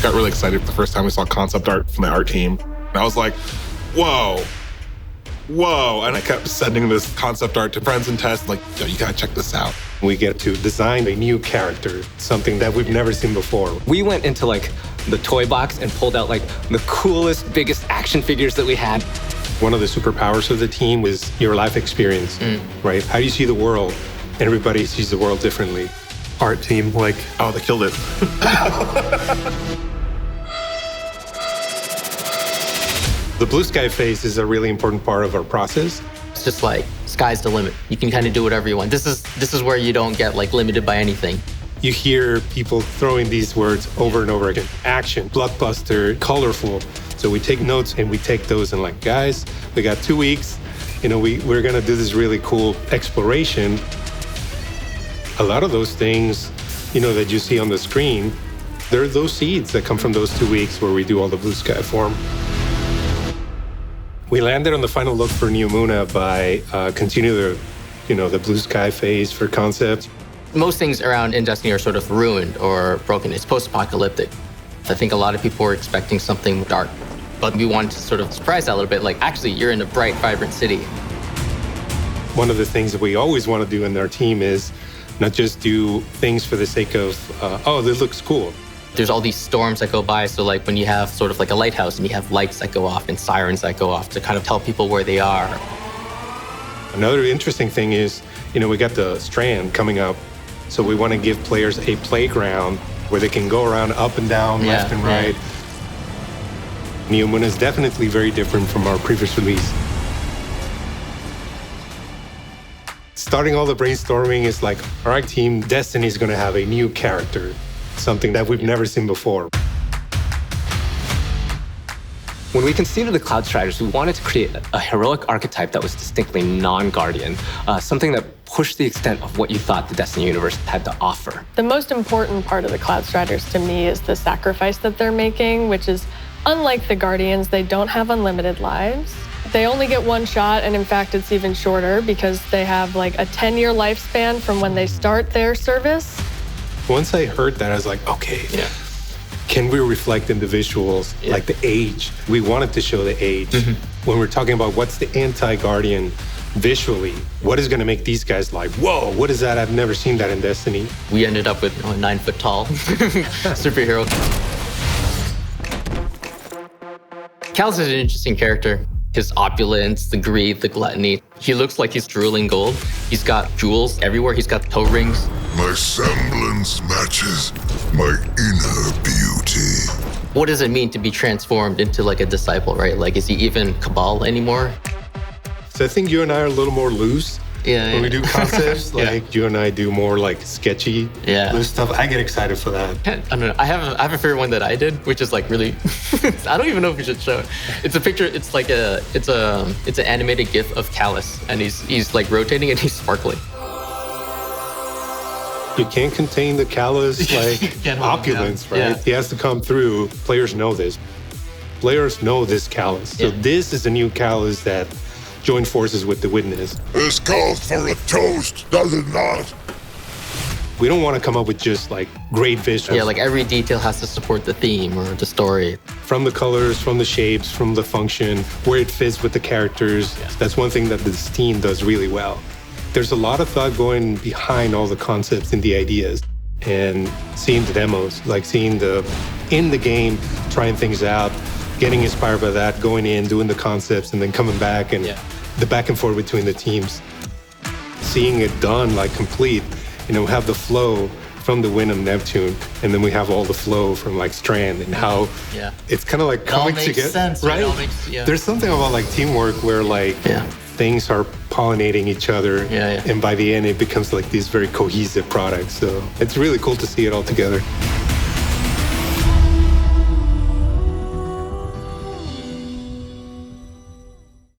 Got really excited the first time we saw concept art from the art team. And I was like, whoa. And I kept sending this concept art to friends and tests, like, yo, you gotta check this out. We get to design a new character, something that we've never seen before. We went into like the toy box and pulled out like the coolest, biggest action figures that we had. One of the superpowers of the team is your life experience, right? How do you see the world? Everybody sees the world differently. Art team, like, Oh, they killed it. the blue sky phase is a really important part of our process. It's just like, sky's the limit. You can kind of do whatever you want. This is where you don't get like limited by anything. You hear people throwing these words over and over again. Action, blockbuster, colorful. So we take notes and we take those and like, guys, we got 2 weeks. We're gonna do this really cool exploration. A lot of those things, that you see on the screen, they're those seeds that come from those 2 weeks where we do all the blue sky form. We landed on the final look for Neomuna by continue the blue sky phase for concept. Most things around in Destiny are sort of ruined or broken. It's post-apocalyptic. I think a lot of people were expecting something dark, but we wanted to sort of surprise that a little bit. Like, actually, you're in a bright, vibrant city. One of the things that we always want to do in our team is not just do things for the sake of, this looks cool. There's all these storms that go by. So like when you have sort of like a lighthouse and you have lights that go off and sirens that go off to kind of tell people where they are. Another interesting thing is, we got the Strand coming up. So we want to give players a playground where they can go around up and down, left and right. Neomuna is definitely very different from our previous release. Starting all the brainstorming is like, all right, team, Destiny is going to have a new character, something that we've never seen before. When we conceived of the Cloud Striders, we wanted to create a heroic archetype that was distinctly non-Guardian, something that pushed the extent of what you thought the Destiny universe had to offer. The most important part of the Cloud Striders to me is the sacrifice that they're making, which is unlike the Guardians, they don't have unlimited lives. They only get one shot, and in fact, it's even shorter because they have like a 10-year lifespan from when they start their service. Once I heard that, I was like, okay, can we reflect individuals, like the age? We wanted to show the age. When we're talking about what's the anti-Guardian visually, what is going to make these guys like, whoa, what is that? I've never seen that in Destiny. We ended up with a 9-foot-tall superhero. Callus is an interesting character. His opulence, the greed, the gluttony. He looks like he's drooling gold. He's got jewels everywhere. He's got toe rings. My semblance matches my inner beauty. What does it mean to be transformed into like a disciple, right? Like, is he even Cabal anymore? So I think you and I are a little more loose when we do concepts. Like you and I do more like sketchy loose stuff. I get excited for that. I don't know. I have a favorite one that I did, which is like really. I don't even know if we should show it. It's a picture. It's like it's an animated GIF of Callus, and he's like rotating and he's sparkling. You can't contain the Callus opulence, right? He has to come through. Players know this. Players know this Callus. So this is a new Callus that joined forces with the Witness. This calls for a toast, does it not? We don't want to come up with just like great visuals. Yeah, like every detail has to support the theme or the story. From the colors, from the shapes, from the function, where it fits with the characters. That's one thing that this team does really well. There's a lot of thought going behind all the concepts and the ideas. And seeing the demos, like seeing in the game, trying things out, getting inspired by that, going in, doing the concepts, and then coming back and the back and forth between the teams. Seeing it done, like complete, have the flow from the Wind of Neptune, and then we have all the flow from like Strand and how it's kind of like coming together. Sense, right? Makes, There's something about like teamwork where like things are pollinating each other, and by the end it becomes like these very cohesive products. So it's really cool to see it all together.